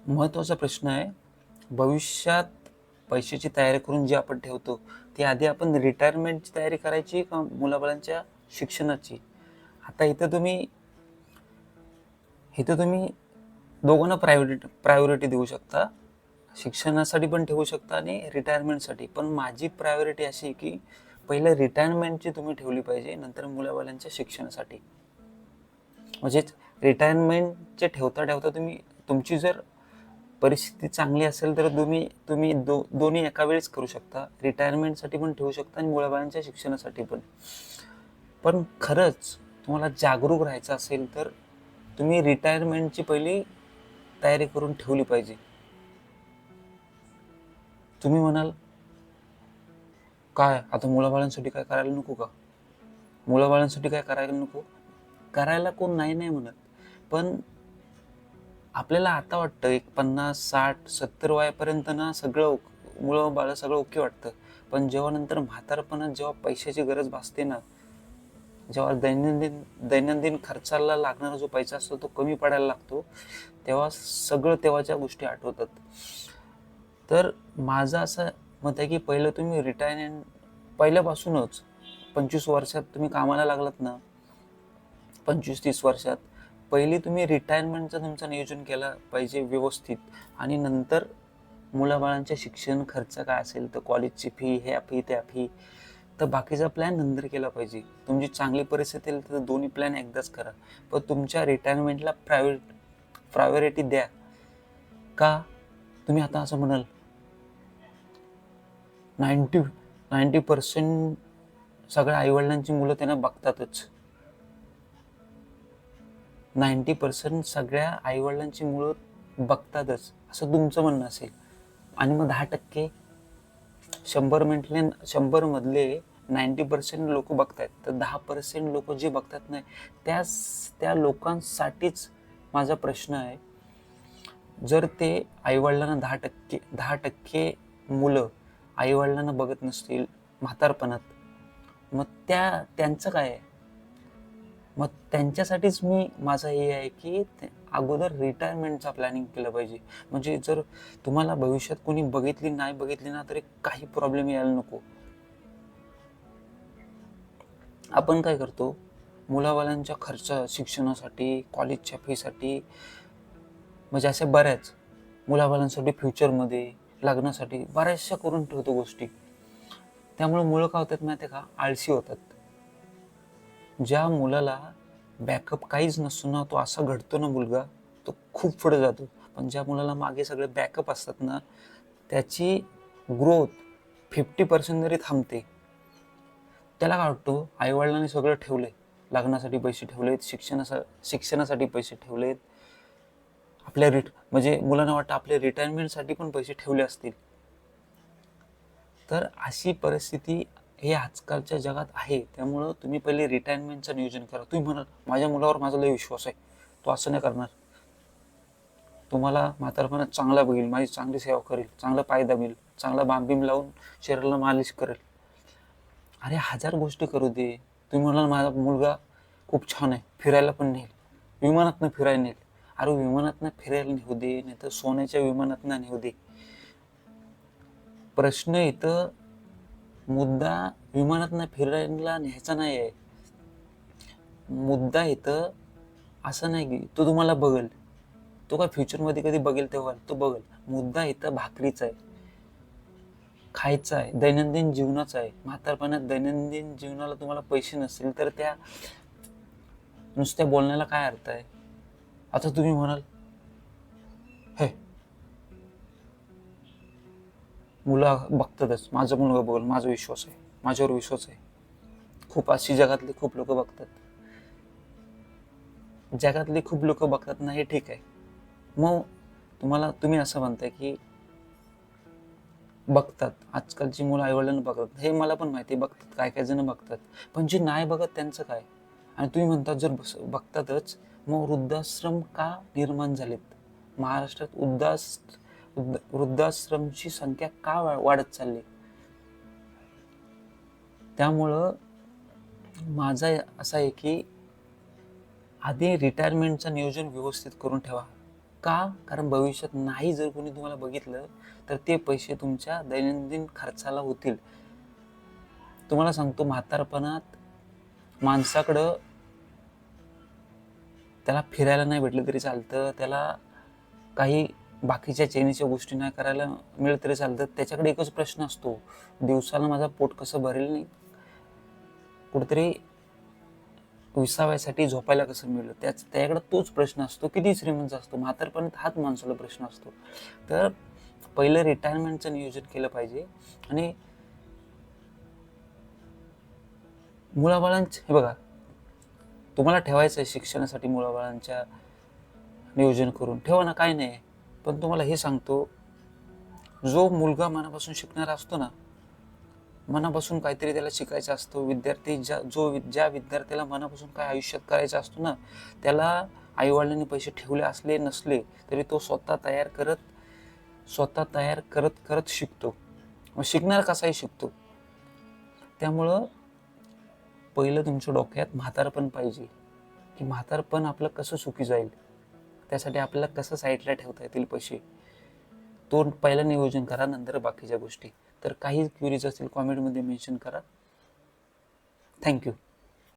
महत्त्वाचा प्रश्न आहे. भविष्यात पैशाची तयारी करून जी आपण ठेवतो, ती आधी आपण रिटायरमेंटची तयारी करायची का मुलाबाळांच्या शिक्षणाची? आता इथं तुम्ही दोघांना प्रायोरिटी देऊ शकता. शिक्षणासाठी पण ठेवू शकता आणि रिटायरमेंटसाठी. पण माझी प्रायोरिटी अशी आहे की पहिलं रिटायरमेंटची तुम्ही ठेवली पाहिजे, नंतर मुलाबाळांच्या शिक्षणासाठी. म्हणजेच रिटायरमेंटचे ठेवता ठेवता तुमची जर परिस्थिती चांगली असेल तर तुम्ही दोन्ही एका वेळेस करू शकता. रिटायरमेंटसाठी पण ठेवू शकता आणि मुलाबाळांच्या शिक्षणासाठी पण. पण खरंच तुम्हाला जागरूक राहायचं असेल तर तुम्ही रिटायरमेंटची पहिली तयारी करून ठेवली पाहिजे. तुम्ही म्हणाल, काय आता मुलाबाळांसाठी काय करायला नको का? मुलाबाळांसाठी काय करायला नको? करायला कोण नाही नाही म्हणत. पण आपल्याला आता वाटतं एक 50, 60, 70 वयापर्यंत ना सगळं मुलं बाळ सगळं ओके वाटतं. पण जेव्हा नंतर म्हातारपणात जेव्हा पैशाची गरज भासते ना, जेव्हा दैनंदिन खर्चाला लागणारा जो पैसा असतो तो कमी पडायला लागतो, तेव्हा सगळं तेव्हाच्या गोष्टी आठवतात. तर माझं असं मत आहे की पहिलं तुम्ही पहिल्यापासूनच 25 वर्षात तुम्ही कामाला लागलात ना, 25-30 वर्षात पहिली तुम्ही रिटायरमेंटचं तुमचं नियोजन केलं पाहिजे व्यवस्थित. आणि नंतर मुलाबाळांचे शिक्षण खर्च काय असेल तर कॉलेजची फी, ह्या फी, त्या फी, तर बाकीचा प्लॅन नंतर केला पाहिजे. तुमची चांगली परिस्थिती असेल तर दोन्ही प्लॅन एकदाच करा. पण तुमच्या रिटायरमेंटला प्रायोरिटी द्या. का? तुम्ही आता असं म्हणाल, 90% सगळ्या आईवडिलांची मुलं त्यांना बघतातच. 90% सगळ्या आईवडिलांची मुलं बघतातच असं तुमचं म्हणणं असेल. आणि मग 10%, 100 मधले 90% लोक बघतायत, तर 10% लोक जे बघतात नाही त्या लोकांसाठीच माझा प्रश्न आहे. जर ते आईवडिलांना 10% मुलं आईवडिलांना बघत नसतील म्हातारपणात, मग त्यांचं काय आहे? मग त्यांच्यासाठीच माझं हे आहे की अगोदर रिटायरमेंटचा प्लॅनिंग केलं पाहिजे. म्हणजे जर तुम्हाला भविष्यात कोणी नाही बघितली ना तरी काही प्रॉब्लेम यायला नको. आपण काय करतो, मुलाबाळांच्या खर्च, शिक्षणासाठी, कॉलेजच्या फीसाठी, म्हणजे अशा बऱ्याच मुलाबाळांसाठी, फ्युचरमध्ये लग्नासाठी बऱ्याचशा करून ठेवतो गोष्टी. त्यामुळे मुलं काय होतात माहिती आहे का, आळशी होतात. ज्या मुलाला बॅकअप काहीच नसतो ना, तो असा घडतो ना मुलगा, तो खूप पुढे जातो. पण ज्या मुलाला मागे सगळे बॅकअप असतात ना, त्याची ग्रोथ 50% जरी थांबते. त्याला काय वाटतो, आईवडिलांनी सगळं ठेवलंय, लग्नासाठी पैसे ठेवलेत, शिक्षणासाठी पैसे ठेवलेत, म्हणजे मुलांना वाटतं आपल्या रिटायरमेंटसाठी पण पैसे ठेवले असतील. तर अशी परिस्थिती हे आजकालच्या जगात आहे. त्यामुळं तुम्ही पहिले रिटायरमेंटचं नियोजन करा. तुम्ही म्हणाल, माझ्या मुलावर माझा लय विश्वास आहे, तो असं नाही करणार, तुम्हाला म्हातारपणात चांगला बघेल, माझी चांगली सेवा करेल, चांगला पाय दाबेल, चांगला बांबीम लावून शरीराला मालिश करेल. अरे 1000 गोष्टी करू दे. तुम्ही म्हणाल माझा मुलगा खूप छान आहे, फिरायला पण नेईल, विमानातनं फिरायला नेईल. अरे विमानातनं फिरायला नेऊ दे, नाही तर सोन्याच्या विमानातनं नेऊ दे. प्रश्न इथं मुद्दा विमानातनं फिरायला न्यायचा नाही आहे. मुद्दा इथं असं नाही की तो तुम्हाला बघेल, तो काय फ्युचरमध्ये कधी बघेल तेव्हा तो बघेल. मुद्दा इथं भाकरीचा आहे, खायचा आहे, दैनंदिन जीवनाचा आहे. म्हातारपणात दैनंदिन जीवनाला तुम्हाला पैसे नसतील तर त्या नुसत्या बोलण्याला काय अर्थ आहे? आता तुम्ही म्हणाल, हे मुलं बघतातच, माझा मुलगा बघेल, माझा विश्वास आहे, माझ्यावर विश्वास आहे. खूप अशी जगातली खूप लोक बघतात. जगातली खूप लोक बघतात ना, हे ठीक आहे. मग तुम्ही असं म्हणताय की बघतात, आजकालची मुलं आईवडिलांना बघतात, हे मला पण माहिती आहे, बघतात, काय काय जण बघतात. पण जे नाही बघत त्यांचं काय? आणि तुम्ही म्हणतात जर बघतातच, मग वृद्धाश्रम का निर्माण झालेत? महाराष्ट्रात वृद्धाश्रमची संख्या का वाढत चालली? त्यामुळं माझं असं आहे की आधी रिटायरमेंटचं नियोजन व्यवस्थित करून ठेवा. का? कारण भविष्यात नाही जर कोणी तुम्हाला बघितलं तर ते पैसे तुमच्या दैनंदिन खर्चाला होतील. तुम्हाला सांगतो, म्हातारपणात माणसाकडं त्याला फिरायला नाही भेटलं तरी चालतं, त्याला काही बाकीच्या चैनीच्या गोष्टी नाही करायला मिळत तरी चालतं. त्याच्याकडे एकच प्रश्न असतो, दिवसाला माझं पोट कसं भरेल नाही कुठेतरी विसाव्यासाठी झोपायला कसं मिळेल, त्याच्याकडे तोच प्रश्न असतो. किती श्रीमंत असतो, म्हातारपणात हाच माणसाला प्रश्न असतो. तर पहिलं रिटायरमेंटचं नियोजन केलं पाहिजे. आणि मुलाबाळांचे हे बघा, तुम्हाला ठेवायचं आहे शिक्षणासाठी मुलाबाळांच्या नियोजन करून ठेवा ना, काय नाही. पण तुम्हाला हे सांगतो, जो मुलगा मनापासून शिकणारा असतो ना, मनापासून काहीतरी त्याला शिकायचं असतो, विद्यार्थी ज्या विद्यार्थ्याला मनापासून काय आयुष्यात करायचं असतो ना, त्याला आईवडिलांनी पैसे ठेवले असले नसले तरी तो स्वतः तयार करत शिकतो. मग शिकणार कसाही शिकतो. त्यामुळं पहिलं तुमच्या डोक्यात म्हातारपण पाहिजे, की म्हातारपण आपलं कसं सुखी जाईल, त्यासाठी आपल्याला कसं साईडला ठेवता येतील पैसे, तो पहिलं नियोजन करा, नंतर बाकीच्या गोष्टी. तर काही क्युरीज असतील कॉमेंटमध्ये मेन्शन करा. थँक्यू.